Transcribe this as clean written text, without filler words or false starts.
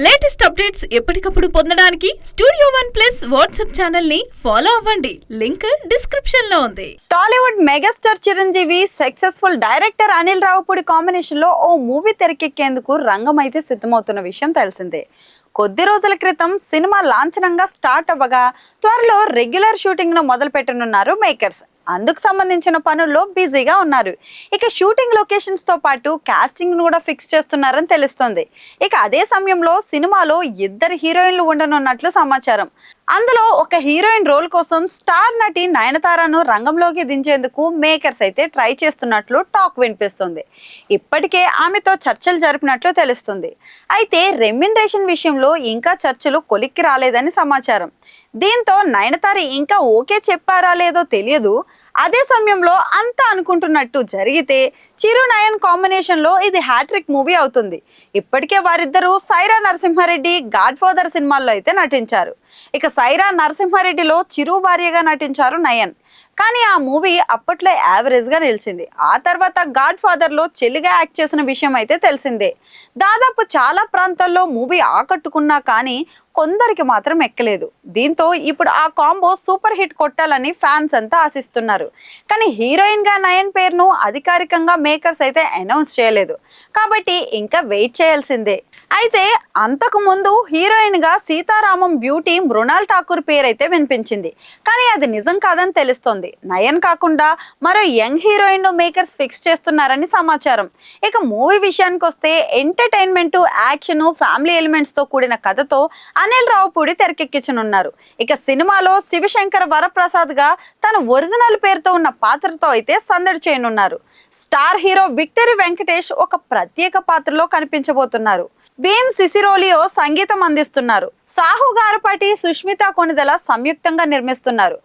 Latest updates ఎప్పటికప్పుడు పొందడానికి studio one plus WhatsApp channel ని ఫాలో అవ్వండి. లింక్ డిస్క్రిప్షన్ లో ఉంది. Tollywood megastar Chiranjeevi successful director Anil Ravipudi combination లో ఓ మూవీ తెరకెక్కేందుకు రంగం అయితే సిద్ధమవుతున్న విషయం తెలిసిందే. కొద్ది రోజుల క్రితం సినిమా లాంఛనంగా స్టార్ట్ అవ్వగా త్వరలో రెగ్యులర్ షూటింగ్ ను మొదలు పెట్టనున్నారు మేకర్స్. అందుకు సంబంధించిన పనుల్లో బిజీగా ఉన్నారు. ఇక షూటింగ్ లొకేషన్స్ తో పాటు కాస్టింగ్ ను కూడా ఫిక్స్ చేస్తున్నారని తెలుస్తోంది. ఇక అదే సమయంలో సినిమాలో ఇద్దరు హీరోయిన్లు ఉండనున్నట్లు సమాచారం. అందులో ఒక హీరోయిన్ రోల్ కోసం స్టార్ నటి నయనతారను రంగంలోకి దించేందుకు మేకర్స్ అయితే ట్రై చేస్తున్నట్లు టాక్ వినిపిస్తుంది. ఇప్పటికే ఆమెతో చర్చలు జరిపినట్లు తెలుస్తుంది. అయితే రెమ్యునరేషన్ విషయంలో ఇంకా చర్చలు కొలిక్కి రాలేదని సమాచారం. దీంతో నయనతార ఇంకా ఓకే చెప్పారా లేదో తెలియదు. అదే సమయంలో అంతా అనుకుంటున్నట్టు జరిగితే చిరు నయన్ కాంబినేషన్ లో ఇది హ్యాట్రిక్ మూవీ అవుతుంది. ఇప్పటికే వారిద్దరూ సైరా నరసింహారెడ్డి గాడ్ ఫాదర్ సినిమాల్లో అయితే నటించారు. ఇక సైరా నరసింహారెడ్డిలో చిరు భార్యగా నటించారు నయన్. కానీ ఆ మూవీ అప్పట్లో యావరేజ్ గా నిలిచింది. ఆ తర్వాత గాడ్ ఫాదర్ లో చెల్లిగా యాక్ట్ చేసిన విషయం అయితే తెలిసిందే. దాదాపు చాలా ప్రాంతాల్లో మూవీ ఆకట్టుకున్నా కానీ కొందరికి మాత్రం ఎక్కలేదు. దీంతో ఇప్పుడు ఆ కాంబో సూపర్ హిట్ కొట్టాలని ఫ్యాన్స్ అంతా ఆశిస్తున్నారు. కానీ హీరోయిన్ గా నయన్ పేరును అధికారికంగా మేకర్స్ అయితే అనౌన్స్ చేయలేదు కాబట్టి ఇంకా వెయిట్ చేయాల్సిందే. అయితే అంతకు ముందు హీరోయిన్ గా సీతారామం బ్యూటీ మృణాల్ ఠాకూర్ పేరైతే వినిపించింది. కానీ అది నిజం కాదని తెలుస్తోంది. నయన్ కాకుండా మరో యంగ్ హీరోయిన్ ను మేకర్స్ ఫిక్స్ చేస్తున్నారని సమాచారం. ఇక మూవీ విషయానికి వస్తే ఎంటర్టైన్మెంట్, యాక్షన్, ఫ్యామిలీ ఎలిమెంట్స్ తో కూడిన కథతో అనిల్ రావుపూడి తెరకెక్కించనున్నారు. ఇక సినిమాలో శివశంకర వరప్రసాద్ గా తన ఒరిజినల్ పేరుతో ఉన్న పాత్రతో అయితే సందడి చేయనున్నారు. స్టార్ హీరో విక్టరీ వెంకటేష్ ఒక ప్రత్యేక పాత్రలో కనిపించబోతున్నారు. భీమ్ సిసిరోలియో సంగీతం అందిస్తున్నారు. సాహు గారపాటి, సుష్మిత కొనిదల సంయుక్తంగా నిర్మిస్తున్నారు.